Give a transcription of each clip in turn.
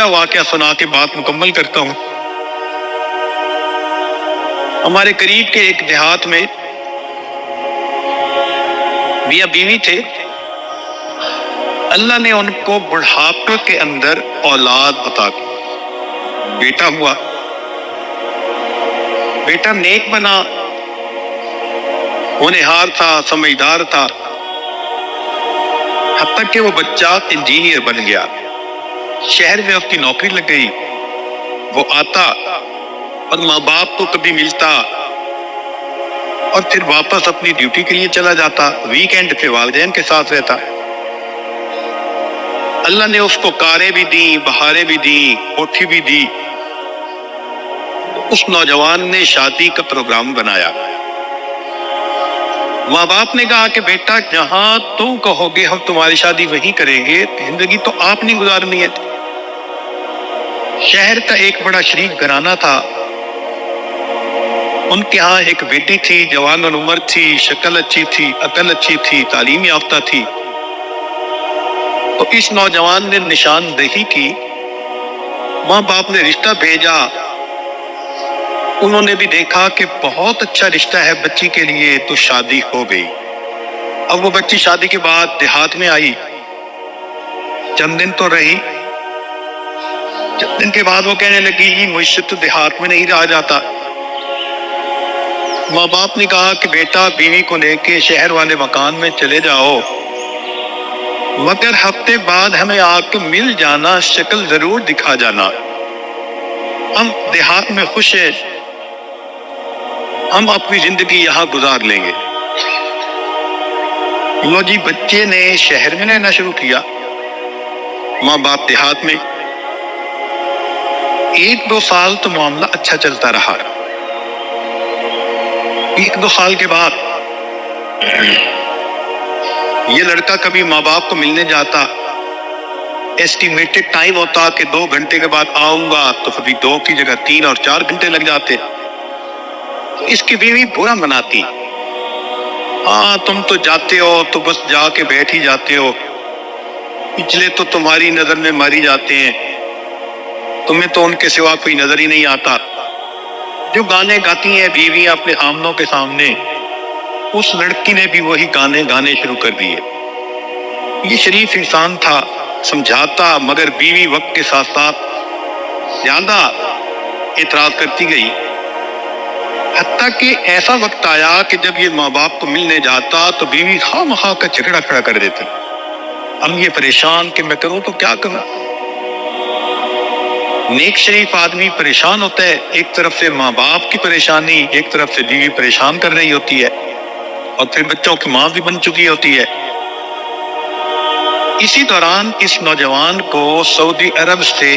واقعہ سنا کے بات مکمل کرتا ہوں۔ ہمارے قریب کے ایک دیہات میں میاں بیوی تھے۔ اللہ نے ان کو بڑھاپے کے اندر اولاد عطا کی، بیٹا ہوا۔ بیٹا نیک بنا، ہونہار تھا، سمجھدار تھا، حتیٰ کہ وہ بچہ انجینئر بن گیا، شہر میں اس کی نوکری لگ گئی۔ وہ آتا اور ماں باپ کو کبھی ملتا اور پھر واپس اپنی ڈیوٹی کے لیے چلا جاتا، ویکینڈ پہ والدین کے ساتھ رہتا۔ اللہ نے اس کو کاریں بھی دی، بہاریں بھی دی، کوٹھی بھی دی۔ اس نوجوان نے شادی کا پروگرام بنایا۔ ماں باپ نے کہا کہ بیٹا جہاں تم کہو گے ہم تمہاری شادی وہیں کریں گے، زندگی تو آپ نے گزارنی ہے۔ شہر کا ایک بڑا شریف گھرانہ تھا، ان کے ہاں ایک بیٹی تھی، جوان العمر تھی، شکل اچھی تھی، عقل اچھی تھی، تعلیم یافتہ تھی۔ تو اس نوجوان نے نشاندہی کی، ماں باپ نے رشتہ بھیجا، انہوں نے بھی دیکھا کہ بہت اچھا رشتہ ہے بچی کے لیے، تو شادی ہو گئی۔ اب وہ بچی شادی کے بعد دیہات میں آئی، چند دن تو رہی، چند دن کے بعد وہ کہنے لگی مجھ سے تو دیہات میں نہیں رہا جاتا۔ ماں باپ نے کہا کہ بیٹا بیوی کو لے کے شہر والے مکان میں چلے جاؤ، مگر ہفتے بعد ہمیں آ کے مل جانا، شکل ضرور دکھا جانا، ہم دیہات میں خوش ہیں، ہم اپنی زندگی یہاں گزار لیں گے۔ لو جی، بچے نے شہر میں رہنا شروع کیا، ماں باپ دیہات میں۔ 1-2 سال تو معاملہ اچھا چلتا رہا۔ 1-2 سال کے بعد یہ لڑکا کبھی ماں باپ کو ملنے جاتا، ایسٹیمیٹڈ ٹائم ہوتا کہ 2 گھنٹے کے بعد آؤں گا، تو کبھی 2 کی جگہ 3 اور 4 گھنٹے لگ جاتے۔ تو اس کی بیوی برا مناتی، ہاں تم تو جاتے ہو تو بس جا کے بیٹھ ہی جاتے ہو، پچھلے تو تمہاری نظر میں ماری جاتے ہیں، تمہیں تو ان کے سوا کوئی نظر ہی نہیں آتا۔ جو گانے گاتی ہیں بیویاں اپنے آمنوں کے سامنے، اس لڑکی نے بھی وہی گانے گانے شروع کر دیے۔ یہ شریف انسان تھا، سمجھاتا، مگر بیوی وقت کے ساتھ ساتھ زیادہ اعتراض کرتی گئی، حتیٰ کہ ایسا وقت آیا کہ جب یہ ماں باپ کو ملنے جاتا تو بیوی خواہ مخواہ کا جھگڑا کھڑا کر دیتی۔ اب یہ پریشان کہ میں کروں تو کیا کروں۔ نیک شریف آدمی پریشان ہوتا ہے، ایک طرف سے ماں باپ کی پریشانی، ایک طرف سے بیوی پریشان کر رہی ہوتی ہے، اور پھر بچوں کی ماں بھی بن چکی ہوتی ہے۔ اسی دوران اس نوجوان کو سعودی عرب سے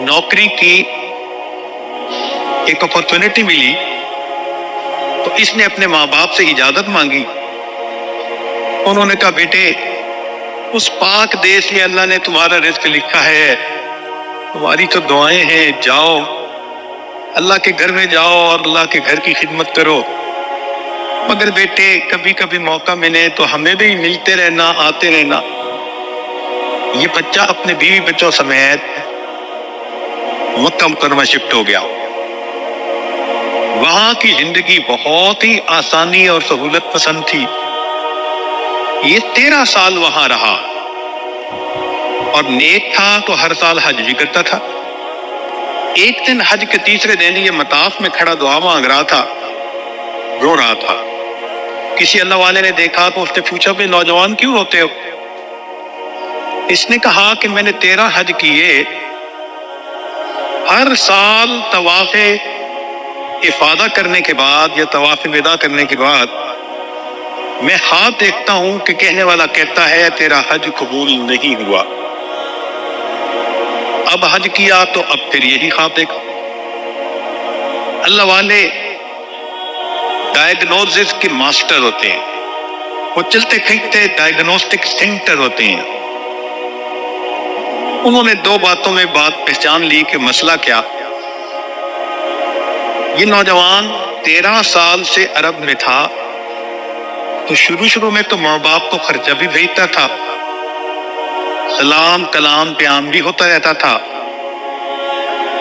نوکری کی ایک اپارچونٹی ملی، تو اس نے اپنے ماں باپ سے اجازت مانگی۔ انہوں نے کہا بیٹے اس پاک دیش میں اللہ نے تمہارا رزق لکھا ہے، تمہاری تو دعائیں ہیں، جاؤ اللہ کے گھر میں جاؤ اور اللہ کے گھر کی خدمت کرو، مگر بیٹے کبھی کبھی موقع ملے تو ہمیں بھی ملتے رہنا، آتے رہنا۔ یہ بچہ اپنے بیوی بچوں سمیت مکہ مکرمہ شفٹ ہو گیا۔ وہاں کی زندگی بہت ہی آسانی اور سہولت پسند تھی۔ یہ 13 سال وہاں رہا اور نیک تھا تو ہر سال حج بھی کرتا تھا۔ ایک دن حج کے تیسرے دن یہ مطاف میں کھڑا دعا مانگ رہا تھا، رو رہا تھا۔ کسی اللہ والے نے دیکھا تو اس نے پوچھا بھی نوجوان کیوں روتے ہو؟ اس نے کہا کہ میں نے 13 حج کیے، ہر سال طواف افادہ کرنے کے بعد یا طواف وداع کرنے کے بعد میں خواب دیکھتا ہوں کہ کہنے والا کہتا ہے تیرا حج قبول نہیں ہوا۔ اب حج کیا تو اب پھر یہی خواب دیکھا۔ اللہ والے ڈائگنوزس کے ماسٹر ہوتے ہیں، وہ چلتے پھرتے ڈائگنوسٹک سینٹر ہوتے ہیں۔ انہوں نے 2 باتوں میں بات پہچان لی کہ مسئلہ کیا۔ یہ نوجوان 13 سال سے عرب میں تھا، تو شروع میں تو ماں باپ کو خرچہ بھی بھیجتا تھا، سلام کلام پیام بھی ہوتا رہتا تھا،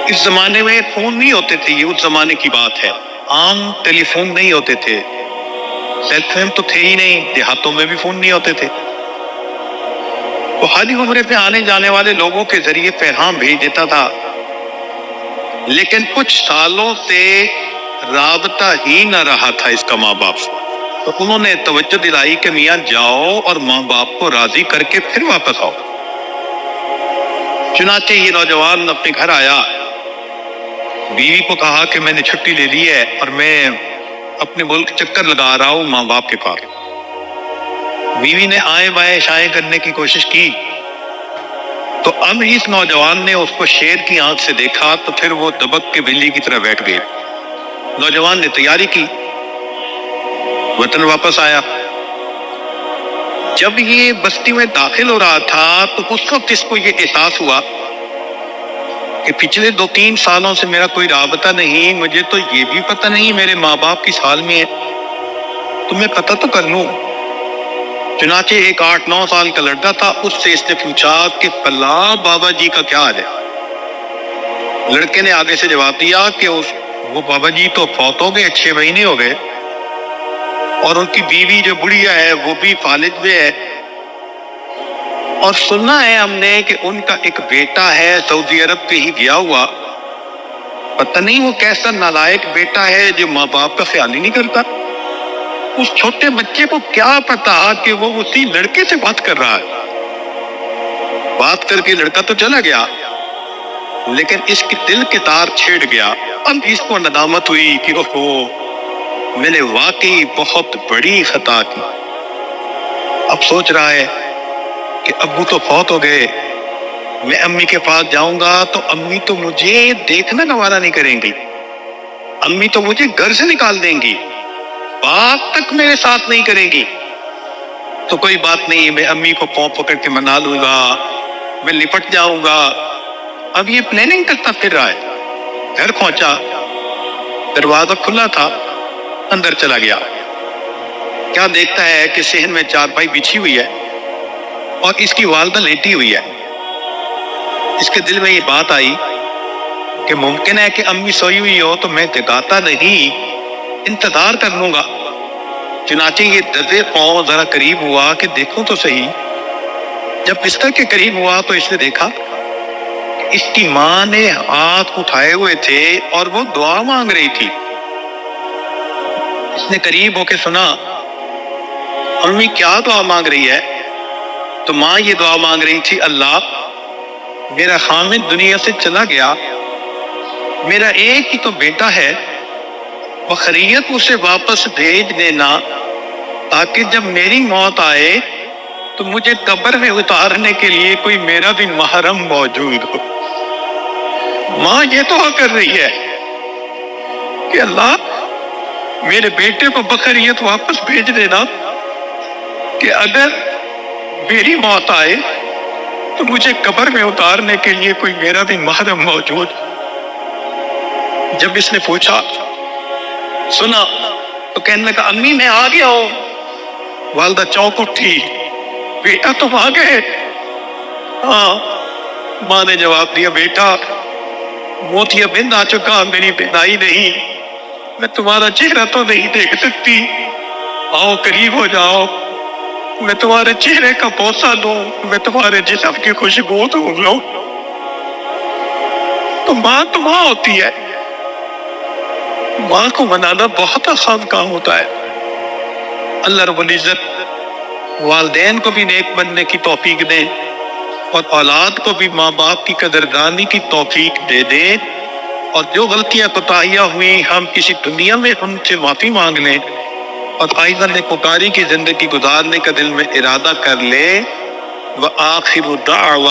اس زمانے میں فون نہیں ہوتے تھے، یہ اس زمانے کی بات ہے، عام ٹیلی فون نہیں ہوتے تھے، سیل فون تو تھے ہی نہیں، دیہاتوں میں بھی فون نہیں ہوتے تھے۔ وہ حاجی عمرے پہ آنے جانے والے لوگوں کے ذریعے پیغام بھیج دیتا تھا، لیکن کچھ سالوں سے رابطہ ہی نہ رہا تھا اس کا ماں باپ سے، تو انہوں نے توجہ دلائی کہ میاں جاؤ اور ماں باپ کو راضی کر کے پھر واپس آؤ۔ چنانچہ یہ نوجوان اپنے گھر آیا، بیوی کو کہا کہ میں نے چھٹی لے لی ہے اور میں اپنے ملک چکر لگا رہا ہوں ماں باپ کے پاس۔ بیوی نے آئیں بائیں شائیں کرنے کی کوشش کی، تو اب اس نوجوان نے اس کو شیر کی آنکھ سے دیکھا تو پھر وہ دبک کے بلی کی طرح بیٹھ گئے۔ نوجوان نے تیاری کی، وطن واپس آیا۔ جب یہ بستی میں داخل ہو رہا تھا تو اس وقت اس کو یہ احساس ہوا کہ پچھلے 2-3 سالوں سے میرا کوئی رابطہ نہیں، مجھے تو یہ بھی پتہ نہیں میرے ماں باپ کس حال میں ہے، تو میں پتہ تو کر لوں۔ چنانچہ ایک 8-9 سال کا لڑکا تھا، اس سے اس نے پوچھا کہ فلاں بابا جی کا کیا حال ہے؟ لڑکے نے آگے سے جواب دیا کہ وہ بابا جی تو فوت ہو گئے، 6 مہینے ہو گئے، اور ان کی بیوی جو بڑھیا ہے وہ بھی فالج میں ہے، اور سنا ہے ہم نے کہ ان کا ایک بیٹا ہے سعودی عرب پہ ہی گیا ہوا، پتہ نہیں وہ کیسا نالائق بیٹا ہے جو ماں باپ کا خیال ہی نہیں کرتا۔ اس چھوٹے بچے کو کیا پتا کہ وہ اسی لڑکے سے بات کر رہا ہے۔ بات کر کے لڑکا تو چلا گیا، لیکن اس کی دل کے تار چھیڑ گیا۔ اب اس کو ندامت ہوئی کہ اوہو، میں نے واقعی بہت بڑی خطا کی۔ اب سوچ رہا ہے کہ ابو تو فوت ہو گئے، میں امی کے پاس جاؤں گا تو امی تو مجھے دیکھنا گوارا نہیں کریں گی، امی تو مجھے گھر سے نکال دیں گی، بات تک میرے ساتھ نہیں کریں گی۔ تو کوئی بات نہیں، میں امی کو پاؤں پکڑ کے منا لوں گا، میں لپٹ جاؤں گا۔ اب یہ پلاننگ کرتا پھر رہا ہے۔ گھر پہنچا، دروازہ کھلا تھا، اندر چلا گیا۔ کیا دیکھتا ہے کہ صحن میں چارپائی بچھی ہوئی ہے اور اس کی والدہ لیٹی ہوئی ہے۔ اس کے دل میں یہ بات آئی کہ ممکن ہے کہ امی سوئی ہوئی ہو تو میں جگاتا نہیں، انتظار کر لوں گا۔ چنانچہ یہ دبے پاؤں ذرا قریب ہوا کہ دیکھوں تو صحیح۔ جب بستر کے قریب ہوا تو اس نے دیکھا کہ اس کی ماں نے ہاتھ اٹھائے ہوئے تھے اور وہ دعا مانگ رہی تھی۔ اس نے قریب ہو کے سنا، امی کیا دعا مانگ رہی ہے؟ تو ماں یہ دعا مانگ رہی تھی، اللہ میرا خامد دنیا سے چلا گیا، میرا ایک ہی تو بیٹا ہے، بخیریت اسے واپس بھیج دینا تاکہ جب میری موت آئے تو مجھے قبر میں اتارنے کے لیے کوئی میرا بھی محرم موجود ہو۔ ماں یہ دعا کر رہی ہے کہ اللہ میرے بیٹے کو بخیریت واپس بھیج دینا کہ اگر میری موت آئے تو مجھے قبر میں اتارنے کے لیے کوئی میرا بھی محرم موجود۔ جب اس نے پوچھا، سنا، تو کہنے لگا امی میں آ گیا ہوں۔ والدہ چونک اٹھی، بیٹا تم آ گئے؟ ہاں۔ ماں نے جواب دیا، بیٹا موتیا بند آ چکا، میری بینائی نہیں، میں تمہارا چہرہ تو نہیں دیکھ سکتی، آؤ قریب ہو جاؤ، میں تمہارے چہرے کا بوسہ لوں، میں تمہارے جسم کی خوشبو لوں۔ تو ماں تو ماں ہوتی ہے، ماں کو منانا بہت آسان کام ہوتا ہے۔ اللہ رب العزت والدین کو بھی نیک بننے کی توفیق دے اور اولاد کو بھی ماں باپ کی قدردانی کی توفیق دے دے، اور جو غلطیاں کوتاہیاں ہوئی ہم کسی دنیا میں ان سے معافی مانگ لیں اور آئندہ نیکوکاری کی زندگی گزارنے کا دل میں ارادہ کر لے۔ وآخر دعوانا